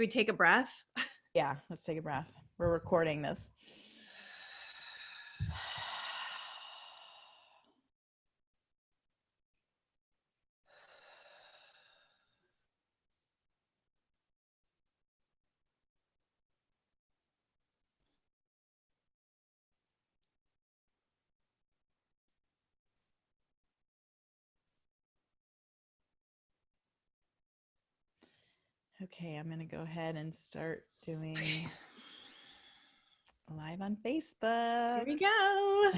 we take a breath? Yeah, let's take a breath. We're recording this. Okay, I'm going to go ahead and start doing live on Facebook. Here we go.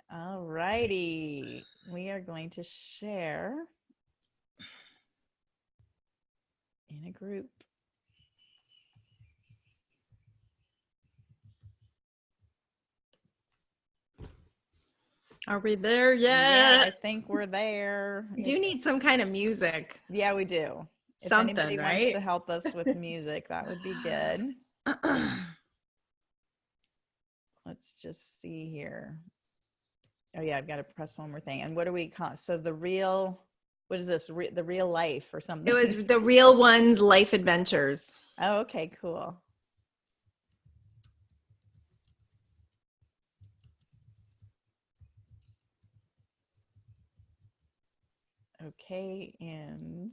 All righty. We are going to share in a group. Are we there yet? Yeah, I think we're there. We do need some kind of music. Yeah, we do. Something, if anybody right? wants to help us with music, that would be good. Let's just see here. Oh yeah, I've got to press one more thing. And what do we call? So the real, what is this? The real life or something? It was the Real Ones Life Adventures. Oh, okay, cool. Okay, and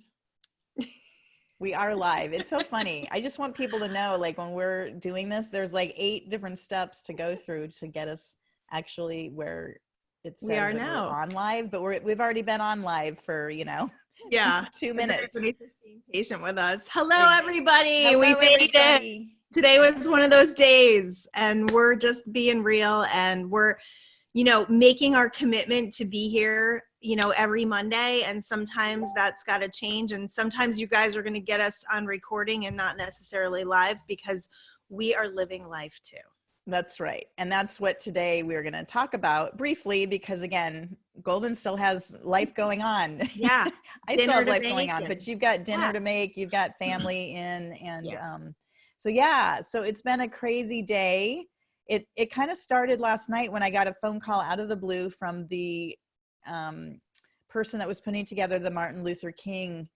we are live. It's so funny. I just want people to know, like, when we're doing this, there's like 8 different steps to go through to get us actually where it says that we're on live, but we've already been on live for, 2 minutes. Everybody's being patient with us. Hello, everybody. Hello, we made it. Today was one of those days, and we're just being real, and we're, making our commitment to be here, every Monday. And sometimes that's got to change. And sometimes you guys are going to get us on recording and not necessarily live, because we are living life too. That's right. And that's what today we're going to talk about briefly, because again, Goldyn still has life going on. Yeah. I still have life going on, but you've got dinner to make, you've got family in, and so it's been a crazy day. It kind of started last night when I got a phone call out of the blue from the person that was putting together the Martin Luther King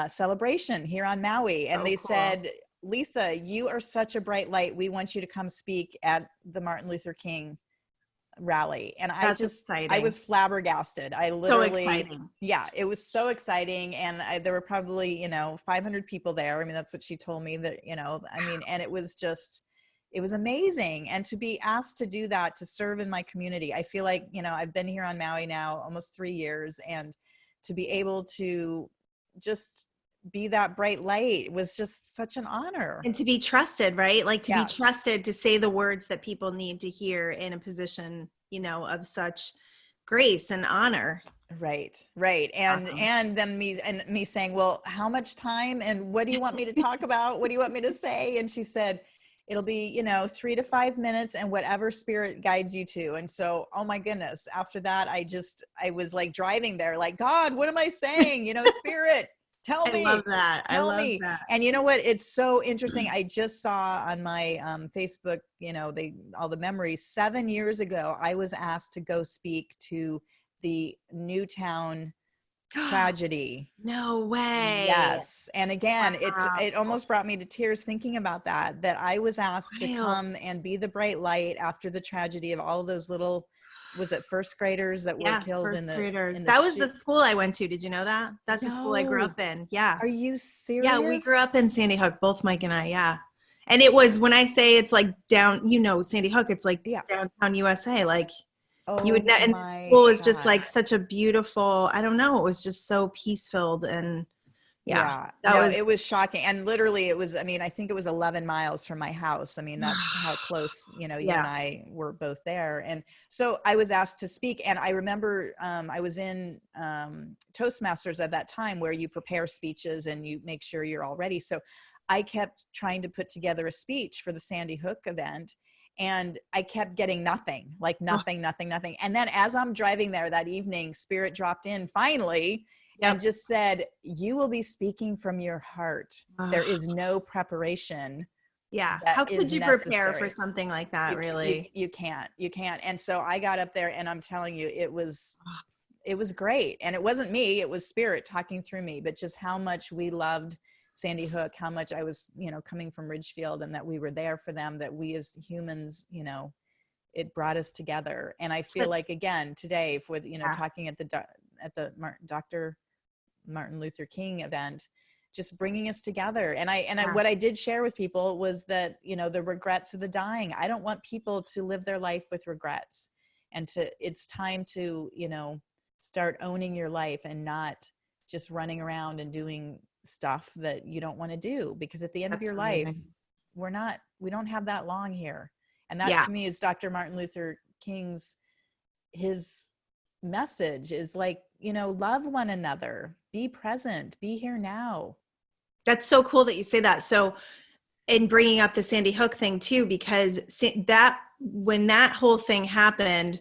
celebration here on Maui. And they said, Lisa, you are such a bright light. We want you to come speak at the Martin Luther King rally. And I was flabbergasted. I literally, so exciting. Yeah, it was so exciting. And there were probably, 500 people there. I mean, that's what she told me that, and it was amazing. And to be asked to do that, to serve in my community, I feel like, I've been here on Maui now almost 3 years, and to be able to just be that bright light was just such an honor. And to be trusted, right? Like to be trusted to say the words that people need to hear in a position, of such grace and honor. Right. And awesome. And then me saying, well, how much time and what do you want me to talk about? What do you want me to say? And she said, it'll be, 3 to 5 minutes and whatever spirit guides you to. And so, oh my goodness, after that, I was like driving there, like, God, what am I saying? Spirit. Tell me. I love that. Tell me. And you know what? It's so interesting. I just saw on my Facebook, all the memories. 7 years ago, I was asked to go speak to the Newtown tragedy. No way. Yes. And again, it almost brought me to tears thinking about that I was asked to come and be the bright light after the tragedy of all those little, was it first graders that were killed in the that was the school I went to. Did you know that? That's the school I grew up in. Yeah. Are you serious? Yeah, we grew up in Sandy Hook, both Mike and I. Yeah. And it was, when I say it's like down, Sandy Hook, it's like downtown USA. Like you would know, and the school was just like such a beautiful, I don't know. It was just so peace-filled, and it was shocking. And literally it was, I think it was 11 miles from my house. That's how close, you and I were both there. And so I was asked to speak, and I remember I was in Toastmasters at that time, where you prepare speeches and you make sure you're all ready. So I kept trying to put together a speech for the Sandy Hook event, and I kept getting nothing. And then as I'm driving there that evening, Spirit dropped in finally and just said, you will be speaking from your heart. There is no preparation. Yeah. How could you prepare for something like that? You can't. And so I got up there, and I'm telling you, it was it was great. And it wasn't me, it was spirit talking through me, but just how much we loved Sandy Hook, how much I was, coming from Ridgefield, and that we were there for them, that we as humans, it brought us together. And I feel like, again, today with, talking at the Dr. Martin Luther King event, just bringing us together. And what I did share with people was that, the regrets of the dying, I don't want people to live their life with regrets, and it's time to, start owning your life and not just running around and doing stuff that you don't want to do, because at the end of your life, we don't have that long here. And that to me is Dr. Martin Luther King's, his message is like, love one another, be present, be here now. That's so cool that you say that. So, in bringing up the Sandy Hook thing too, because when that whole thing happened,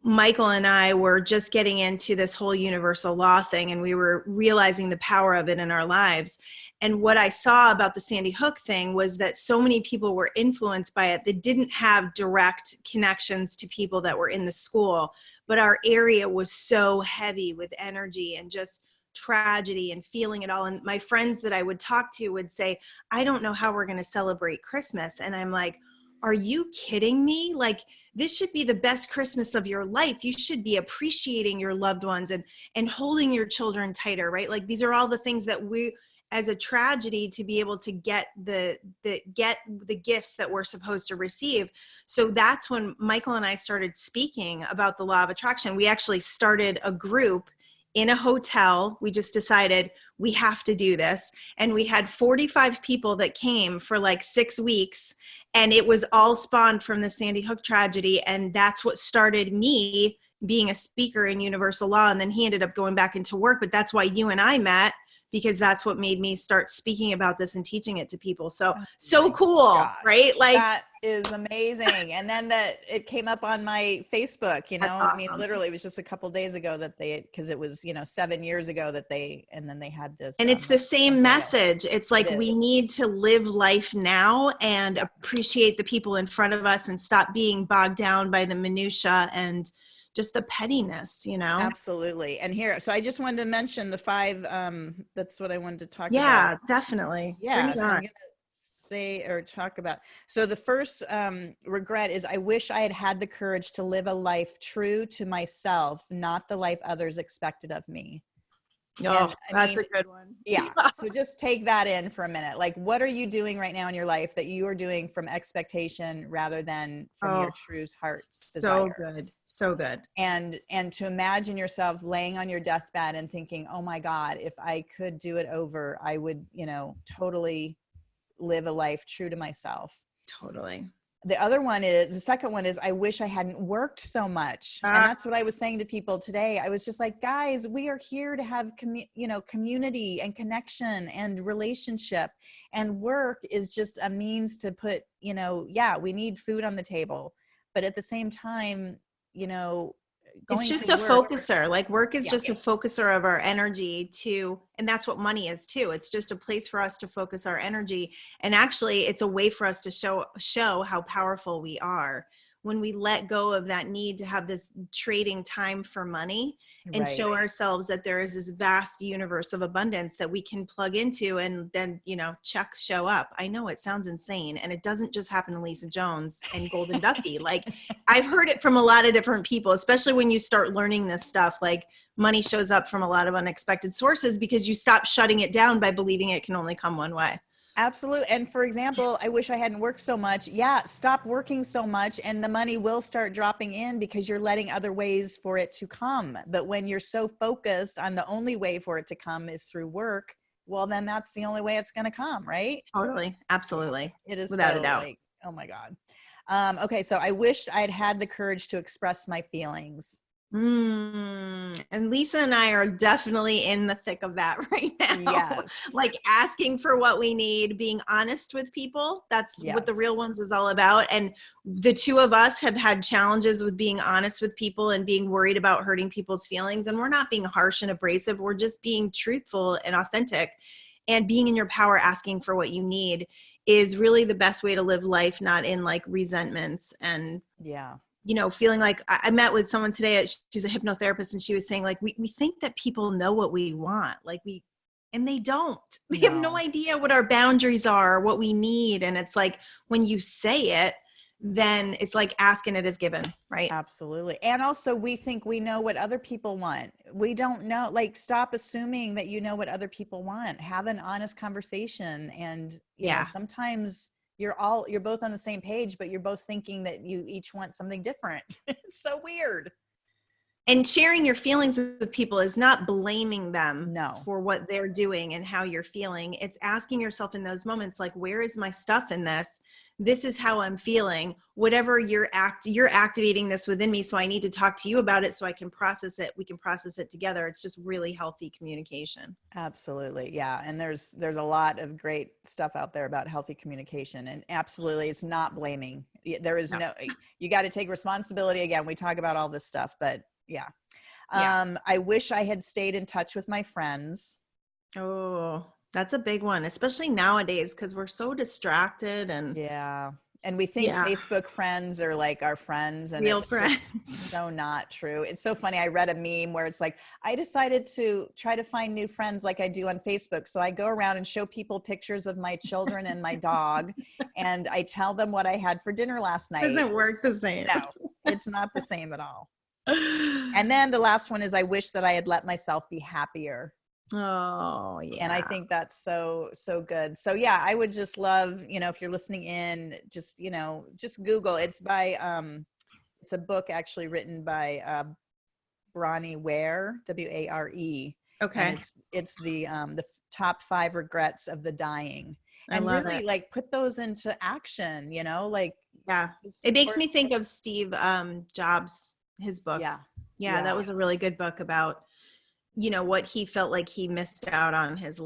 Michael and I were just getting into this whole universal law thing, and we were realizing the power of it in our lives. And what I saw about the Sandy Hook thing was that so many people were influenced by it that didn't have direct connections to people that were in the school, but our area was so heavy with energy and just tragedy and feeling it all. And my friends that I would talk to would say, I don't know how we're going to celebrate Christmas. And I'm like, are you kidding me? Like, this should be the best Christmas of your life. You should be appreciating your loved ones and holding your children tighter, right? Like, these are all the things that we, as a tragedy, to be able to get the gifts that we're supposed to receive. So that's when Michael and I started speaking about the law of attraction. We actually started a group in a hotel. We just decided we have to do this. And we had 45 people that came for like 6 weeks. And it was all spawned from the Sandy Hook tragedy. And that's what started me being a speaker in universal law. And then he ended up going back into work. But that's why you and I met, because that's what made me start speaking about this and teaching it to people. So cool, gosh, right? Like, that is amazing. And then it came up on my Facebook, awesome. I mean, literally it was just a couple of days ago because it was, 7 years ago and then they had this. And it's the same message. It's like, we need to live life now and appreciate the people in front of us and stop being bogged down by the minutia and just the pettiness, Absolutely. And so I just wanted to mention the 5, that's what I wanted to talk about. Yeah, definitely. Yeah. So I'm going to say or talk about. So the first regret is, I wish I had the courage to live a life true to myself, not the life others expected of me. Oh, that's a good one. Yeah. So just take that in for a minute. Like, what are you doing right now in your life that you are doing from expectation rather than from your true heart's desire? So good. So good. And to imagine yourself laying on your deathbed and thinking, oh my God, if I could do it over, I would, totally live a life true to myself. Totally. The second one is, I wish I hadn't worked so much. And that's what I was saying to people today. I was just like, guys, we are here to have, community and connection and relationship, and work is just a means to put, we need food on the table. But at the same time, it's just a focuser. Like, work is just a focuser of our energy and that's what money is too. It's just a place for us to focus our energy. And actually, it's a way for us to show how powerful we are when we let go of that need to have this trading time for money and show ourselves that there is this vast universe of abundance that we can plug into, and then, checks show up. I know it sounds insane, and it doesn't just happen to Lisa Jones and Goldyn Duffy. Like, I've heard it from a lot of different people, especially when you start learning this stuff. Like, money shows up from a lot of unexpected sources because you stop shutting it down by believing it can only come one way. Absolutely. And for example, I wish I hadn't worked so much. Yeah. Stop working so much and the money will start dropping in because you're letting other ways for it to come. But when you're so focused on the only way for it to come is through work, well, then that's the only way it's going to come. Right. Totally. Absolutely. It is without a doubt. Like, oh my God. Okay. So I wished I'd had the courage to express my feelings. And Lisa and I are definitely in the thick of that right now. Yes. Like, asking for what we need, being honest with people. That's what the Real Onez is all about. And the two of us have had challenges with being honest with people and being worried about hurting people's feelings. And we're not being harsh and abrasive. We're just being truthful and authentic, and being in your power, asking for what you need is really the best way to live life, not in like resentments and feeling like I met with someone today, she's a hypnotherapist, and she was saying like, we think that people know what we want. And they don't. They have no idea what our boundaries are, what we need. And it's like, when you say it, then it's like asking it is given, right? Absolutely. And also we think we know what other people want. We don't know. Like, stop assuming that you know what other people want. Have an honest conversation. And you know, sometimes you're both on the same page, but you're both thinking that you each want something different. It's so weird. And sharing your feelings with people is not blaming them for what they're doing and how you're feeling. It's asking yourself in those moments, like, where is my stuff in this? This is how I'm feeling. Whatever you're activating this within me. So I need to talk to you about it so I can process it. We can process it together. It's just really healthy communication. Absolutely. Yeah. And there's a lot of great stuff out there about healthy communication, and absolutely, it's not blaming. There is you got to take responsibility. Again, we talk about all this stuff, but yeah. I wish I had stayed in touch with my friends. Oh, that's a big one, especially nowadays, because we're so distracted. And and we think Facebook friends are like our friends, and real it's friends. Just so not true. It's so funny. I read a meme where it's like, I decided to try to find new friends like I do on Facebook. So I go around and show people pictures of my children and my dog, and I tell them what I had for dinner last night. Doesn't work the same. No, it's not the same at all. And then the last one is, I wish that I had let myself be happier. Oh, yeah. And I think that's so good. So yeah, I would just love, if you're listening in, just, just Google. It's by, it's a book actually written by Bronnie Ware, W-A-R-E. Okay. And it's the top 5 regrets of the dying. And really it. Like, put those into action, like. Yeah. It makes me think of Steve Jobs, his book. Yeah. That was a really good book about, what he felt like he missed out on his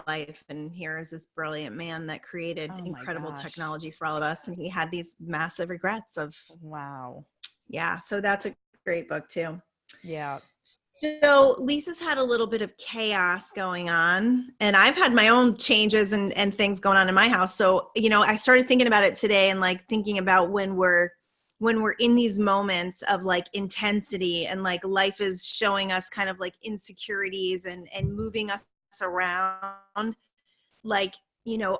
life. And here is this brilliant man that created incredible technology for all of us. And he had these massive regrets of. Wow. Yeah. So that's a great book too. Yeah. So Lisa's had a little bit of chaos going on, and I've had my own changes and things going on in my house. So, I started thinking about it today, and like thinking about when we're in these moments of like intensity, and like life is showing us kind of like insecurities and moving us around, like,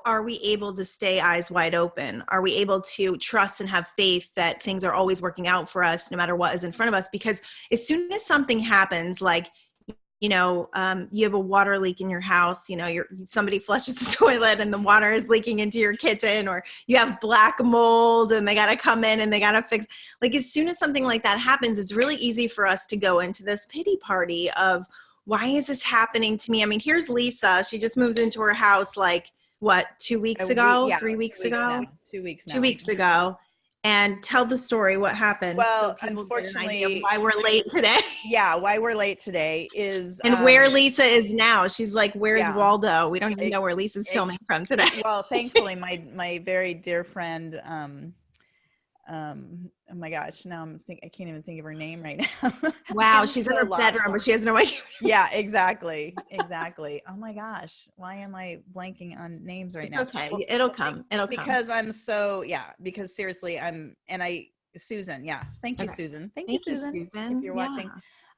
are we able to stay eyes wide open? Are we able to trust and have faith that things are always working out for us no matter what is in front of us? Because as soon as something happens, like, you have a water leak in your house, somebody flushes the toilet and the water is leaking into your kitchen, or you have black mold and they got to come in and they got to fix. Like, as soon as something like that happens, it's really easy for us to go into this pity party of, why is this happening to me? I mean, here's Lisa. She just moves into her house, like, what, 2 weeks ago, 3 weeks ago, 2 weeks now. 2 weeks ago. And tell the story, what happened. Well, so unfortunately, why we're late today. Yeah, why we're late today is, and where Lisa is now. She's like, where's Waldo? We don't even know where Lisa's filming from today. Well, thankfully, my very dear friend, oh my gosh, now I can't even think of her name right now. Wow, she's in her bedroom, but she has no idea. Yeah, exactly. Oh my gosh, why am I blanking on names right now? Okay, well, it'll come. Because I'm so, because seriously, Susan. Yeah. Thank you, Susan. Thank you, Susan. If you're watching.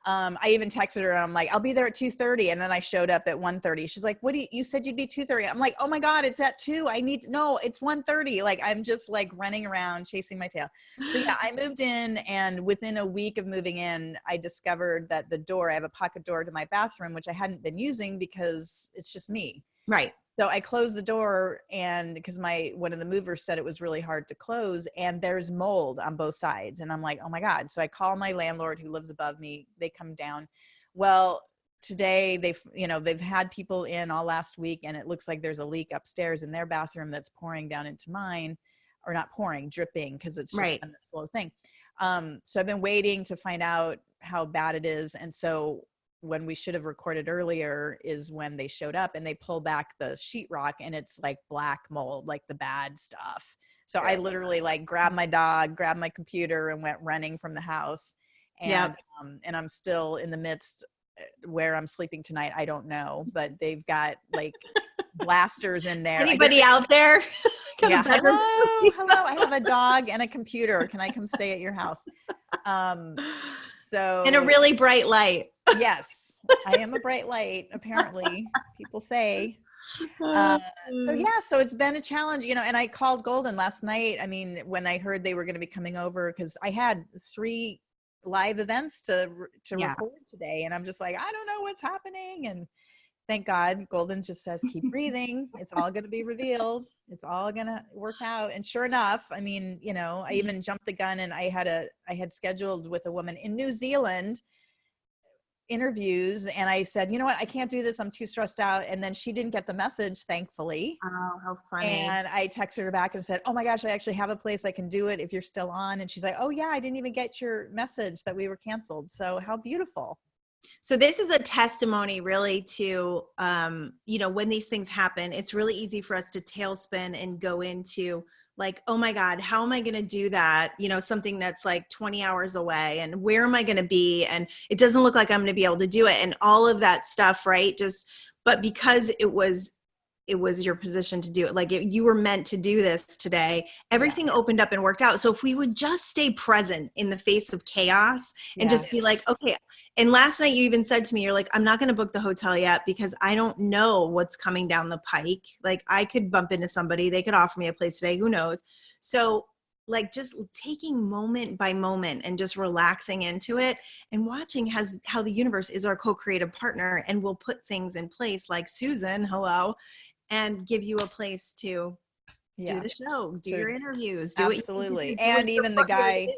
I even texted her and I'm like, I'll be there at 2:30. And then I showed up at 1:30. She's like, you said you'd be 2:30. I'm like, oh my God, it's at 2. No, it's 1:30. Like, I'm just like running around chasing my tail. So yeah, I moved in, and within a week of moving in, I discovered that I have a pocket door to my bathroom, which I hadn't been using because it's just me. Right. So I closed the door, and because one of the movers said it was really hard to close, and there's mold on both sides. And I'm like, oh my God. So I call my landlord who lives above me. They come down. Well, today they've had people in all last week, and it looks like there's a leak upstairs in their bathroom that's pouring down into mine, or not pouring, dripping, because it's just a slow thing. So I've been waiting to find out how bad it is. And so when we should have recorded earlier is when they showed up, and they pull back the sheetrock, and it's like black mold, like the bad stuff. So I literally like grabbed my dog, grabbed my computer, and went running from the house. And, and I'm still in the midst where I'm sleeping tonight. I don't know, but they've got like blasters in there. Anybody out there? Yeah. Hello. I have a dog and a computer. Can I come stay at your house? So and a really bright light. Yes, I am a bright light. Apparently, people say. So it's been a challenge, and I called Goldyn last night. I mean, when I heard they were going to be coming over, because I had 3 live events to record today, and I'm just like, I don't know what's happening. And thank God, Goldyn just says, keep breathing. It's all going to be revealed. It's all going to work out. And sure enough, I mean, I even jumped the gun, and I had scheduled with a woman in New Zealand interviews, and I said, you know what, I can't do this, I'm too stressed out. And then she didn't get the message, thankfully. Oh, how funny. And I texted her back and said, oh my gosh, I actually have a place I can do it if you're still on. And she's like, oh yeah, I didn't even get your message that we were canceled. So how beautiful. So this is a testimony really to, when these things happen, it's really easy for us to tailspin and go into like, oh my God, how am I going to do that? Something that's like 20 hours away, and where am I going to be? And it doesn't look like I'm going to be able to do it. And all of that stuff, right? But because it was your position to do it. Like you were meant to do this today. Everything opened up and worked out. So if we would just stay present in the face of chaos and just be like, okay. And last night you even said to me, you're like, I'm not going to book the hotel yet because I don't know what's coming down the pike. Like I could bump into somebody, they could offer me a place today. Who knows? So like just taking moment by moment and just relaxing into it and watching how the universe is our co-creative partner and will put things in place like Susan, hello, and give you a place to do the show, do your interviews, do absolutely. And even the guy,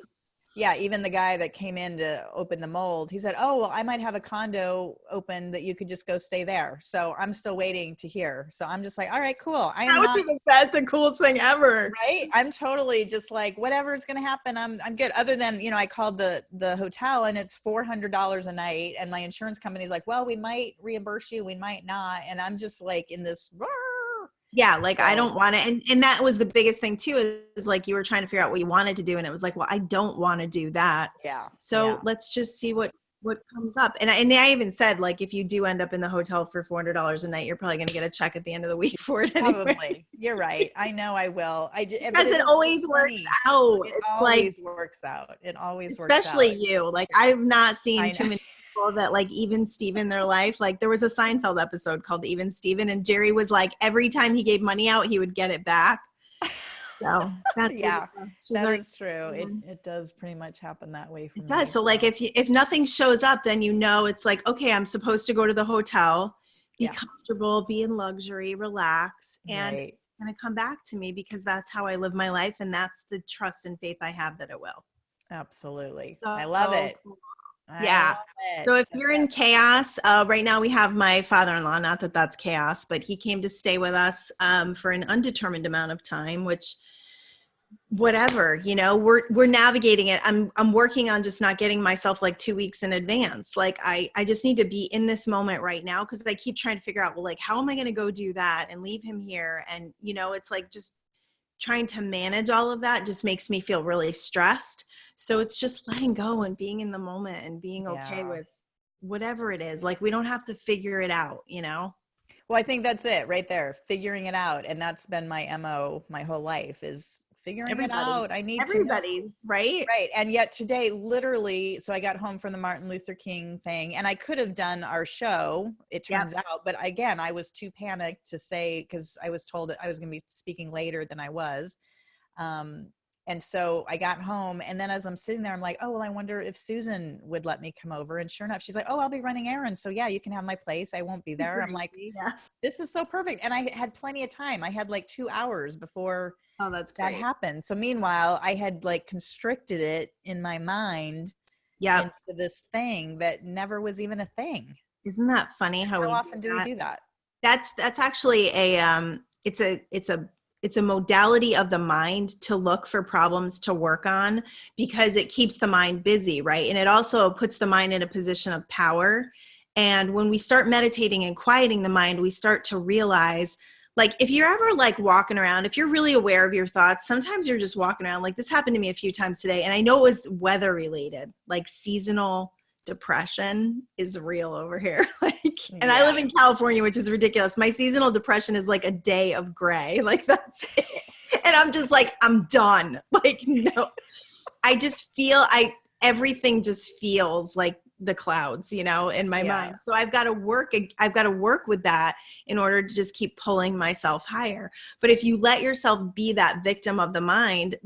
even the guy that came in to open the mold, he said, oh, well, I might have a condo open that you could just go stay there. So I'm still waiting to hear. So I'm just like, all right, cool. That would be the coolest thing ever. Right? I'm totally just like, whatever's going to happen, I'm good. Other than, I called the hotel and it's $400 a night. And my insurance company's like, well, we might reimburse you. We might not. And I'm just like in this, yeah, like I don't want to, and that was the biggest thing too, is like you were trying to figure out what you wanted to do, and it was like, well, I don't want to do that. Yeah. So let's just see what comes up. And I even said, like, if you do end up in the hotel for $400 a night, you're probably going to get a check at the end of the week for it. Anyway. Probably. You're right. I know I will. Because it always works out. It always works out. It always works out. Especially you. Like I've not seen too many that like even Steven their life. Like there was a Seinfeld episode called Even Steven, and Jerry was like, every time he gave money out, he would get it back. So that's that is true. It does pretty much happen that way for me. It does. So like if nothing shows up, then it's like, okay, I'm supposed to go to the hotel, be comfortable, be in luxury, relax, and it's gonna come back to me because that's how I live my life, and that's the trust and faith I have that it will. Absolutely. So, I love it. Cool. Yeah. So if you're in chaos, right now we have my father-in-law, not that that's chaos, but he came to stay with us for an undetermined amount of time, which whatever, we're navigating it. I'm working on just not getting myself like 2 weeks in advance. Like I just need to be in this moment right now, because I keep trying to figure out, well, like, how am I going to go do that and leave him here? And, it's like just trying to manage all of that just makes me feel really stressed. So it's just letting go and being in the moment and being okay with whatever it is. Like we don't have to figure it out, Well, I think that's it right there, figuring it out. And that's been my MO my whole life, is figuring it out. I need everybody's to know. Right. And yet today, literally, so I got home from the Martin Luther King thing, and I could have done our show, it turns out, but again, I was too panicked to say, because I was told that I was going to be speaking later than I was. And so I got home, and then as I'm sitting there, I'm like, oh, well, I wonder if Susan would let me come over. And sure enough, she's like, oh, I'll be running errands. So yeah, you can have my place. I won't be there. I'm like, this is so perfect. And I had plenty of time. I had like 2 hours before that's great. That happened. So meanwhile, I had like constricted it in my mind into this thing that never was even a thing. Isn't that funny? How often do we do that? That's actually it's a modality of the mind to look for problems to work on, because it keeps the mind busy, right? And it also puts the mind in a position of power. And when we start meditating and quieting the mind, we start to realize, like, if you're ever like walking around, if you're really aware of your thoughts, sometimes you're just walking around. Like this happened to me a few times today. And I know it was weather related, like seasonal depression is real over here. And I live in California, which is ridiculous. My seasonal depression is like a day of gray. Like that's it. And I'm just like, I'm done. Like, no, I just feel everything just feels like the clouds, in my mind. So I've got to work with that in order to just keep pulling myself higher. But if you let yourself be that victim of the mind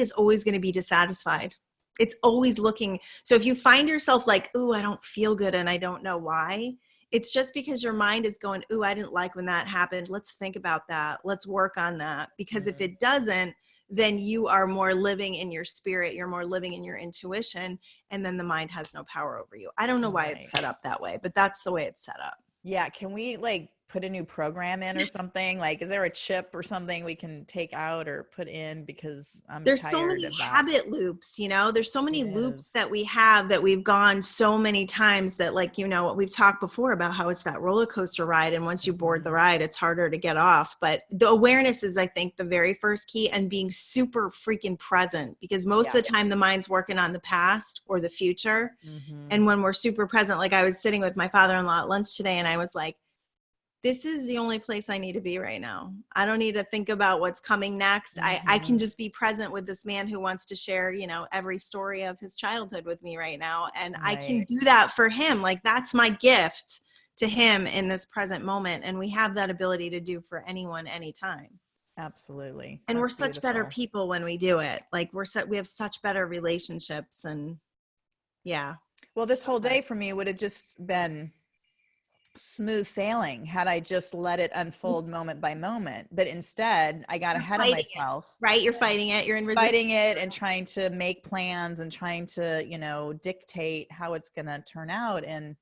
is always going to be dissatisfied. It's always looking. So if you find yourself like, ooh, I don't feel good and I don't know why, it's just because your mind is going, ooh, I didn't like when that happened. Let's think about that. Let's work on that. Because if it doesn't, then you are more living in your spirit. You're more living in your intuition. And then the mind has no power over you. I don't know why it's set up that way, but that's the way it's set up. Yeah. Can we put a new program in or something? Is there a chip or something we can take out or put in? Because there's so many habit loops, there's so many loops that we have that we've gone so many times that we've talked before about how it's that roller coaster ride. And once you board the ride, it's harder to get off. But the awareness is, I think, the very first key, and being super freaking present, because most of the time the mind's working on the past or the future. And when we're super present, like I was sitting with my father-in-law at lunch today and I was like, this is the only place I need to be right now. I don't need to think about what's coming next. I can just be present with this man who wants to share, every story of his childhood with me right now. And I can do that for him. Like, that's my gift to him in this present moment. And we have that ability to do for anyone, anytime. Absolutely. And we're such better people when we do it. Like we have such better relationships, and Well, this whole day for me would have just been smooth sailing had I just let it unfold moment by moment. But instead I got ahead of myself. Right? You're fighting it. You're in resistance. Fighting it and trying to make plans and trying to, dictate how it's going to turn out. And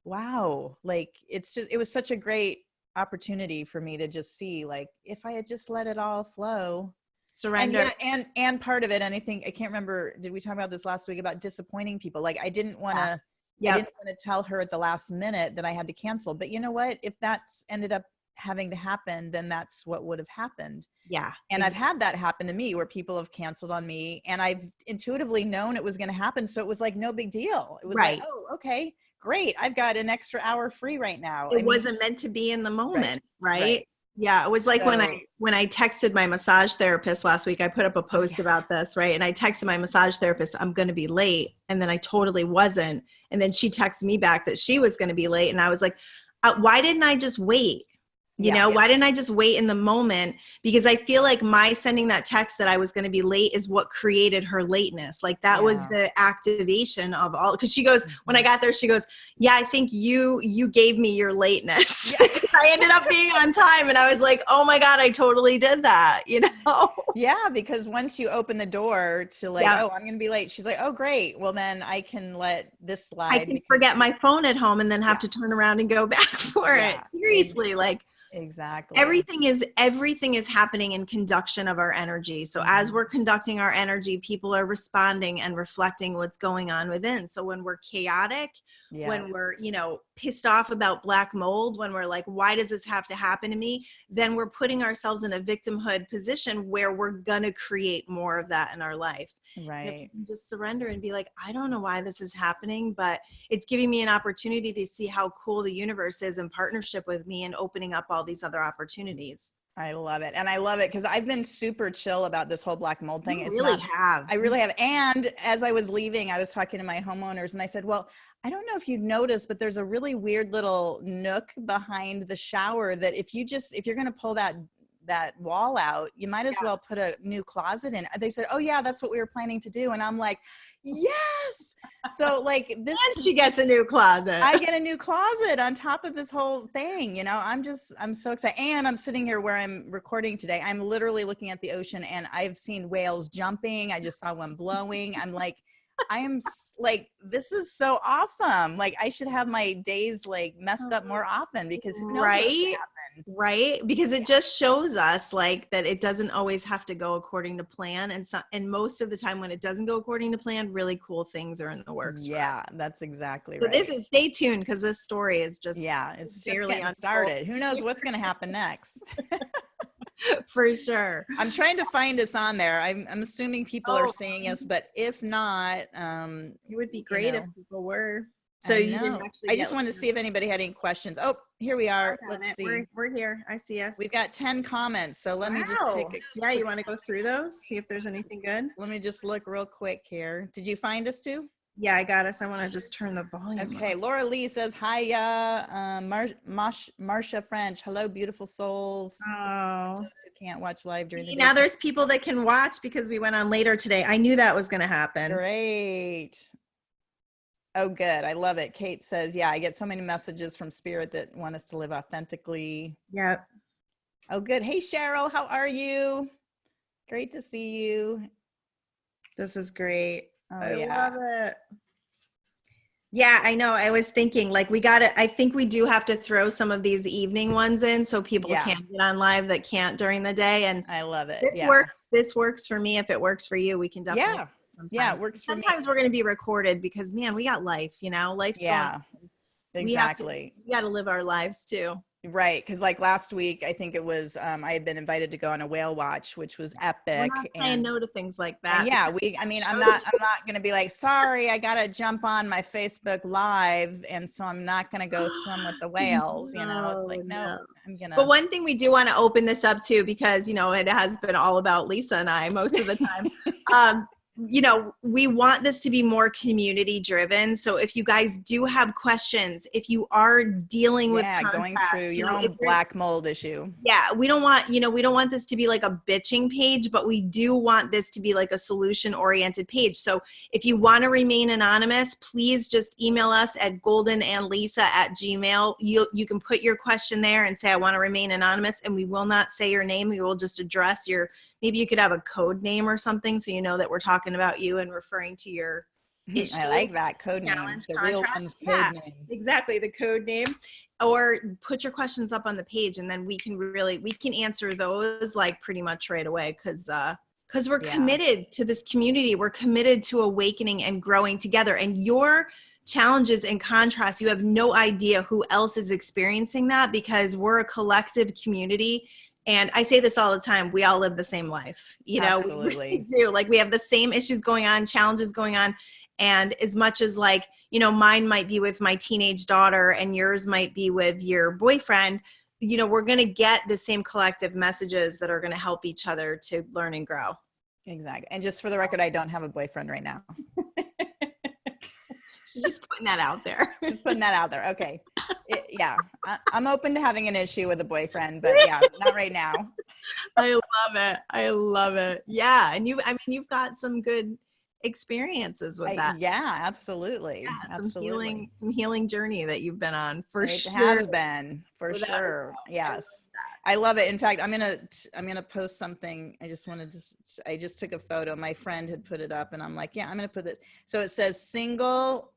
wow, it was such a great opportunity for me to just see, if I had just let it all flow. Surrender. And part of it, and I think, I can't remember, did we talk about this last week about disappointing people? I didn't want to, I didn't want to tell her at the last minute that I had to cancel. But you know what? If that's ended up having to happen, then that's what would have happened. Yeah. And I've had that happen to me where people have canceled on me, and I've intuitively known it was going to happen. So it was like no big deal. It was like, oh, okay, great. I've got an extra hour free right now. It wasn't meant to be in the moment. Right. Yeah. It was like when I texted my massage therapist last week, I put up a post about this, right? And I texted my massage therapist, I'm going to be late. And then I totally wasn't. And then she texted me back that she was going to be late. And I was like, why didn't I just wait? Why didn't I just wait in the moment? Because I feel like my sending that text that I was going to be late is what created her lateness. Like that was the activation of all, because she goes, when I got there, she goes, yeah, I think you gave me your lateness. I ended up being on time. And I was like, oh my God, I totally did that, Yeah, because once you open the door to oh, I'm going to be late. She's like, oh, great. Well, then I can let this slide. I can forget my phone at home and then have to turn around and go back for it. Seriously, Exactly. Everything is happening in conduction of our energy. So as we're conducting our energy, people are responding and reflecting what's going on within. So when we're chaotic, when we're, pissed off about black mold, when we're like, why does this have to happen to me? Then we're putting ourselves in a victimhood position where we're going to create more of that in our life. Right. Just surrender and be like, I don't know why this is happening, but it's giving me an opportunity to see how cool the universe is in partnership with me and opening up all these other opportunities. I love it. And I love it because I've been super chill about this whole black mold thing. I really have. And as I was leaving, I was talking to my homeowners and I said, well, I don't know if you've noticed, but there's a really weird little nook behind the shower that if you're going to pull that wall out, you might as well put a new closet in. They said, oh yeah, that's what we were planning to do. And I'm like, yes. So this, and she gets a new closet. I get a new closet on top of this whole thing. I'm so excited. And I'm sitting here where I'm recording today. I'm literally looking at the ocean and I've seen whales jumping. I just saw one blowing. I'm like, this is so awesome. I should have my days messed up more often because who knows what's gonna happen. Right. Because it just shows us that it doesn't always have to go according to plan. And most of the time when it doesn't go according to plan, really cool things are in the works. Yeah, that's exactly right. So stay tuned because this story is just, it's just getting started. Who knows what's going to happen next? For sure. I'm trying to find us on there. I'm assuming people are seeing us, but if not, it would be great if people were. So you didn't actually I just wanted to see if anybody had any questions. Oh, here we are. Let's see. We're here. I see us. We've got 10 comments. So let me just take Yeah, you want to go through those? See if there's anything good? Let me just look real quick here. Did you find us too? Yeah, I got us. I want to just turn the volume Okay, up. Laura Lee says, hiya. Marcia French, hello, beautiful souls. Oh. Those who can't watch live during the day. Now there's people that can watch because we went on later today. I knew that was going to happen. Great. Oh, good. I love it. Kate says, yeah, I get so many messages from Spirit that want us to live authentically. Yep. Oh, good. Hey, Cheryl, how are you? Great to see you. This is great. Oh, I love it. Yeah, I know. I was thinking like I think we do have to throw some of these evening ones in so people can get on live that can't during the day. And I love it. This works for me. If it works for you, we can definitely. Yeah, it works for me. Sometimes we're going to be recorded because, man, we got life, life's going on. Exactly. We got to live our lives too. Right. Because like last week, I think it was, I had been invited to go on a whale watch, which was epic. We're not saying no to things like that. I'm not going to be like, sorry, I got to jump on my Facebook Live. And so I'm not going to go swim with the whales. It's like, no, I'm going to. But one thing we do want to open this up to, because, it has been all about Lisa and I most of the time. We want this to be more community driven. So if you guys do have questions, if you are dealing with going through your own black mold issue. Yeah. We don't want this to be like a bitching page, but we do want this to be like a solution oriented page. So if you want to remain anonymous, please just email us at goldynandlisa@gmail.com. You can put your question there and say, I want to remain anonymous, and we will not say your name. We will just address maybe you could have a code name or something so you know that we're talking about you and referring to your issue. I like that code name. The Real Onez code name. Exactly, the code name. Or put your questions up on the page, and then we can answer those like pretty much right away because we're committed to this community. We're committed to awakening and growing together. And your challenges and contrasts, you have no idea who else is experiencing that, because we're a collective community. And I say this all the time, we all live the same life, Absolutely. We really do. Like, we have the same issues going on, challenges going on. And as much as like, mine might be with my teenage daughter and yours might be with your boyfriend, we're going to get the same collective messages that are going to help each other to learn and grow. Exactly. And just for the record, I don't have a boyfriend right now. Just putting that out there. Just putting that out there. Okay. I'm open to having an issue with a boyfriend, but not right now. I love it. Yeah. And you've got some good experiences with that. Yeah, absolutely. Yeah, absolutely. Some healing journey that you've been on for sure. It has been for sure. Yes. I love it. In fact, I'm going to post something. I just took a photo. My friend had put it up and I'm like, I'm going to put this. So it says single.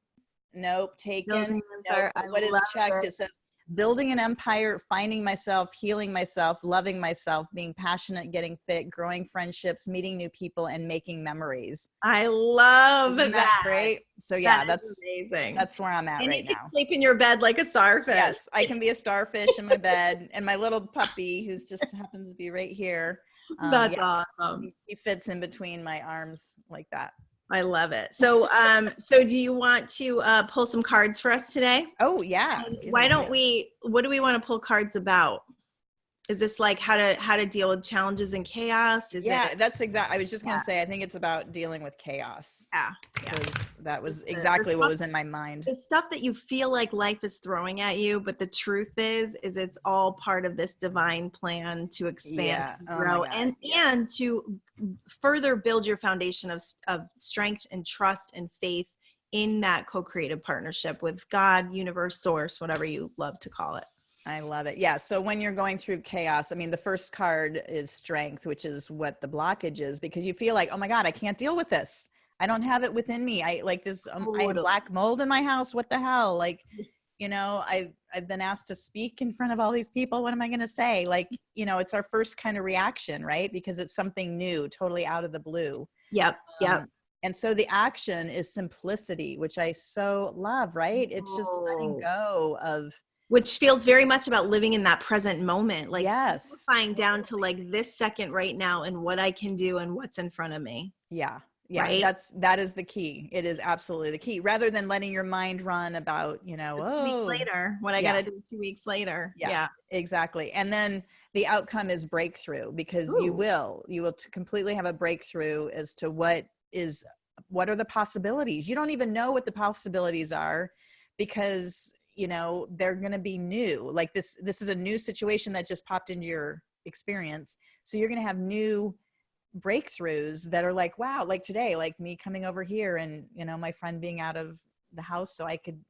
Nope. Taken. Nope. What is checked? It says building an empire, finding myself, healing myself, loving myself, being passionate, getting fit, growing friendships, meeting new people, and making memories. I love Isn't that great? So that's amazing. That's where I'm at right now. You can sleep in your bed like a starfish. Yes, I can be a starfish in my bed, and my little puppy, who's just happens to be right here. That's awesome. He fits in between my arms like that. I love it. So, so do you want to pull some cards for us today? Oh yeah. What do we want to pull cards about? Is this like how to deal with challenges and chaos? That's exactly. I was just going to say, I think it's about dealing with chaos. Yeah. Because that was exactly what was in my mind. The stuff that you feel like life is throwing at you, but the truth is it's all part of this divine plan to expand, and grow, and to further build your foundation of strength and trust and faith in that co-creative partnership with God, universe, source, whatever you love to call it. I love it. Yeah. So when you're going through chaos, I mean, the first card is strength, which is what the blockage is, because you feel like, oh my God, I can't deal with this. I don't have it within me. I like this. I have black mold in my house. What the hell? Like, I've been asked to speak in front of all these people. What am I going to say? Like, it's our first kind of reaction, right? Because it's something new, totally out of the blue. Yep. And so the action is simplicity, which I so love, right? It's just letting go of Which feels very much about living in that present moment, like simplifying totally. down to like this second right now and what I can do and what's in front of me. Yeah. Yeah. Right? That is the key. It is absolutely the key, rather than letting your mind run about, 2 weeks later, what I got to do 2 weeks later. Yeah, exactly. And then the outcome is breakthrough, because you will completely have a breakthrough as to what are the possibilities. You don't even know what the possibilities are, because they're going to be new. Like this is a new situation that just popped into your experience. So you're going to have new breakthroughs that are like, wow, like today, like me coming over here and, my friend being out of the house so I could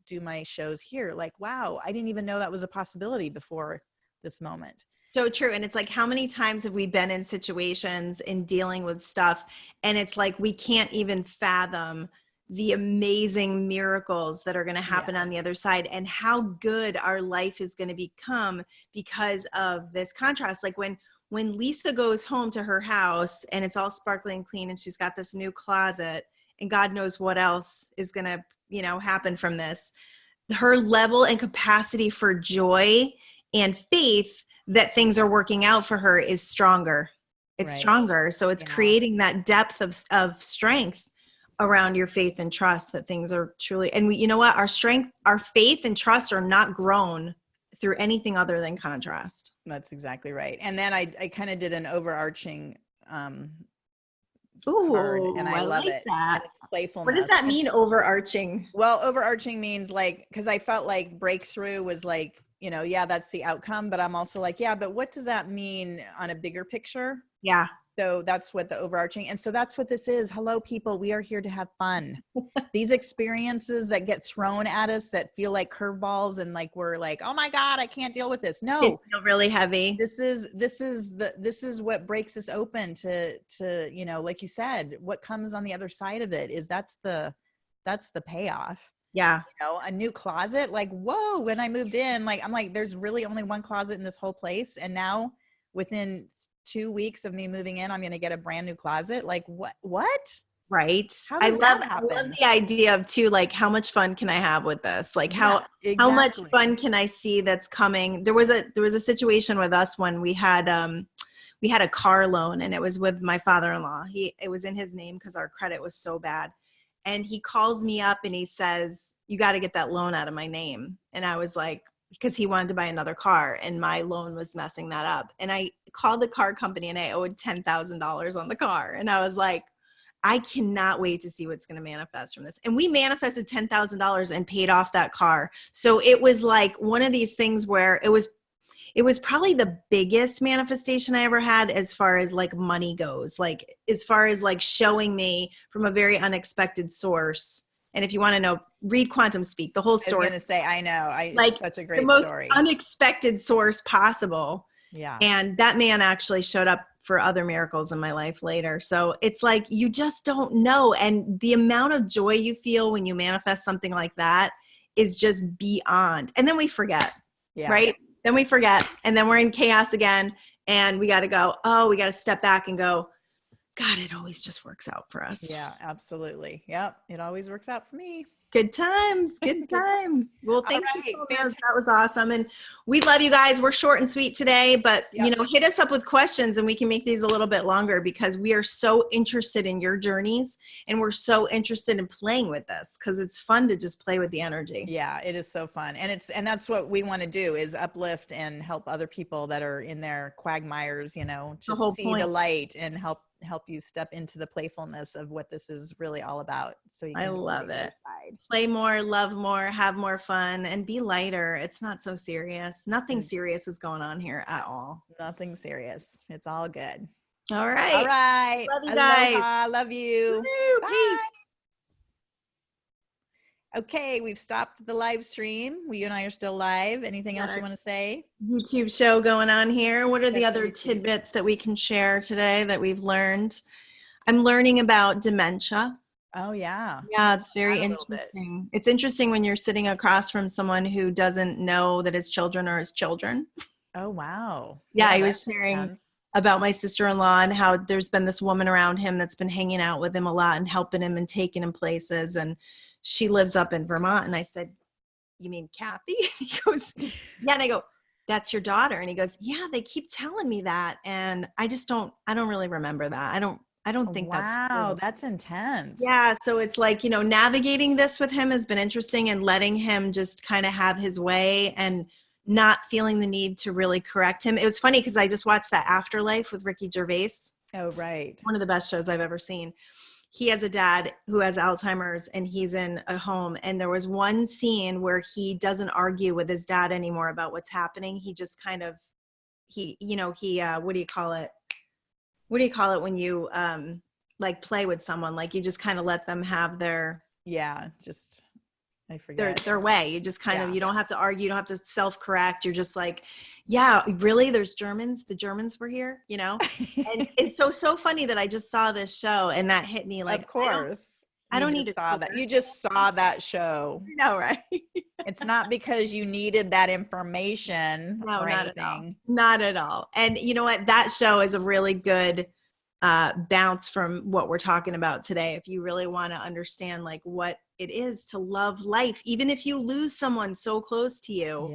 do my shows here. Like, wow, I didn't even know that was a possibility before this moment. So true. And it's like, how many times have we been in situations in dealing with stuff, and it's like, we can't even fathom the amazing miracles that are going to happen on the other side, and how good our life is going to become because of this contrast. Like when Lisa goes home to her house and it's all sparkling clean and she's got this new closet and God knows what else is going to, happen from this, her level and capacity for joy and faith that things are working out for her is stronger. It's stronger. So it's creating that depth of strength around your faith and trust that things are truly, and you know what, our strength, our faith and trust are not grown through anything other than contrast. That's exactly right. And then I kind of did an overarching card, and I love like it. That. And it's playfulness. What does that mean, overarching? Well, overarching means like, because I felt like breakthrough was like, that's the outcome, but I'm also like, but what does that mean on a bigger picture? Yeah. So that's what the overarching, and so that's what this is. Hello, people. We are here to have fun. These experiences that get thrown at us that feel like curveballs, and like we're like, oh my God, I can't deal with this. No, it feel really heavy. This is what breaks us open to like you said, what comes on the other side of it is that's the payoff. Yeah. A new closet. Like, whoa, when I moved in, like, I'm like, there's really only one closet in this whole place. And now within 2 weeks of me moving in, I'm going to get a brand new closet. Like what? Right. How does that happen? I love the idea of too, like, how much fun can I have with this? Like how much fun can I see that's coming? There was a situation with us when we had a car loan, and it was with my father-in-law. It was in his name because our credit was so bad. And he calls me up and he says, you got to get that loan out of my name. And I was like, because he wanted to buy another car and my loan was messing that up. And I called the car company and I owed $10,000 on the car. And I was like, I cannot wait to see what's going to manifest from this. And we manifested $10,000 and paid off that car. So it was like one of these things where it was probably the biggest manifestation I ever had as far as like money goes, like as far as like showing me from a very unexpected source. And if you want to know, read Quantum Speak, the whole story. I was going to say, I know. Like, such a great the most story. Unexpected source possible. Yeah. And that man actually showed up for other miracles in my life later. So it's like, you just don't know. And the amount of joy you feel when you manifest something like that is just beyond. And then we forget, right? Then we forget. And then we're in chaos again. And we got to go, we got to step back and go, God, it always just works out for us. Yeah, absolutely. Yep. It always works out for me. Good times. Good times. Well, thanks. That was awesome. And we love you guys. We're short and sweet today, but hit us up with questions and we can make these a little bit longer because we are so interested in your journeys and we're so interested in playing with this because it's fun to just play with the energy. Yeah, it is so fun. And that's what we want to do is uplift and help other people that are in their quagmires, just see the light and help you step into the playfulness of what this is really all about. So you can I love it. Play more, love more, have more fun, and be lighter. It's not so serious. Nothing serious is going on here at all. Nothing serious. It's all good. All right. All right. Love you guys. Aloha. Love you. Woo-hoo. Bye. Peace. Okay, we've stopped the live stream. You and I are still live. Anything else you want to say? YouTube show going on here. What are the other tidbits that we can share today that we've learned? I'm learning about dementia. Oh, yeah. Yeah, it's very interesting. It's interesting when you're sitting across from someone who doesn't know that his children are his children. Oh, wow. Yeah, I was sharing about my sister-in-law and how there's been this woman around him that's been hanging out with him a lot and helping him and taking him places. And she lives up in Vermont. And I said, you mean Kathy? He goes, yeah. And I go, that's your daughter. And he goes, yeah, they keep telling me that. And I don't really remember that. I don't think that's true. Wow, that's intense. Yeah. So it's like, navigating this with him has been interesting, and letting him just kind of have his way and not feeling the need to really correct him. It was funny because I just watched that Afterlife with Ricky Gervais. Oh, right. One of the best shows I've ever seen. He has a dad who has Alzheimer's, and he's in a home. And there was one scene where he doesn't argue with his dad anymore about what's happening. He just kind of, what do you call it? What do you call it when you like play with someone? Like you just kind of let them have their, I forget. Their way. You just kind of, you don't have to argue. You don't have to self-correct. You're just like, yeah, really? There's Germans. The Germans were here, And it's so funny that I just saw this show and that hit me like, of course. I don't need to saw that. You just saw that show. No, right? It's not because you needed that information or anything. Not at all. And you know what? That show is a really good bounce from what we're talking about today. If you really want to understand like what it is to love life, even if you lose someone so close to you,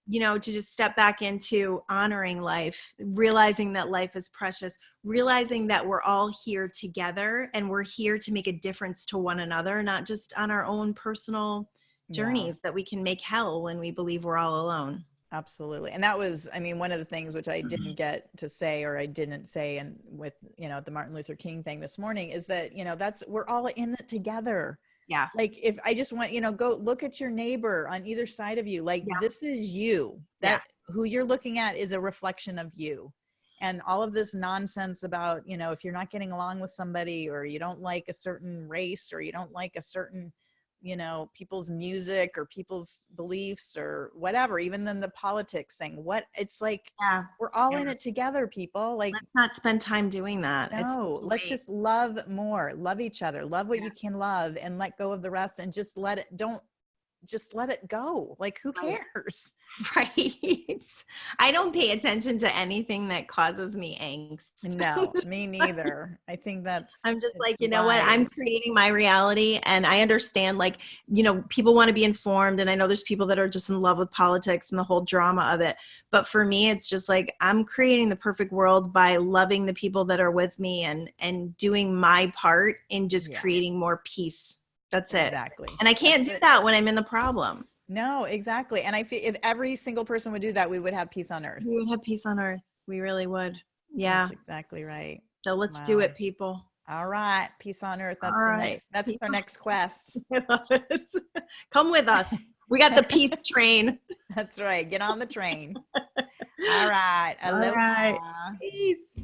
to just step back into honoring life, realizing that life is precious, realizing that we're all here together and we're here to make a difference to one another, not just on our own personal journeys that we can make hell when we believe we're all alone. Absolutely. And that was, one of the things which I didn't get to say, or I didn't say, and with, the Martin Luther King thing this morning, is that, we're all in it together. Yeah. Like if I just want, go look at your neighbor on either side of you, like this is you, who you're looking at is a reflection of you. And all of this nonsense about, if you're not getting along with somebody, or you don't like a certain race, or you don't like a certain, people's music or people's beliefs or whatever, even then the politics thing, it's like, we're all in it together, people. Like, let's not spend time doing that. No, let's just love more, love each other, love what you can love, and let go of the rest, and just let it go. Like, who cares? Right. I don't pay attention to anything that causes me angst. No, me neither. I think I'm just like, you know what? I'm creating my reality, and I understand, like, people want to be informed, and I know there's people that are just in love with politics and the whole drama of it. But for me, it's just like, I'm creating the perfect world by loving the people that are with me and doing my part in just creating more peace. That's it. Exactly. And I can't do that when I'm in the problem. No, exactly. And I feel if every single person would do that, we would have peace on earth. We would have peace on earth. We really would. Yeah. That's exactly right. So let's do it, people. All right. Peace on earth. That's our next quest. I love it. Come with us. We got the peace train. That's right. Get on the train. All right. All right. Peace.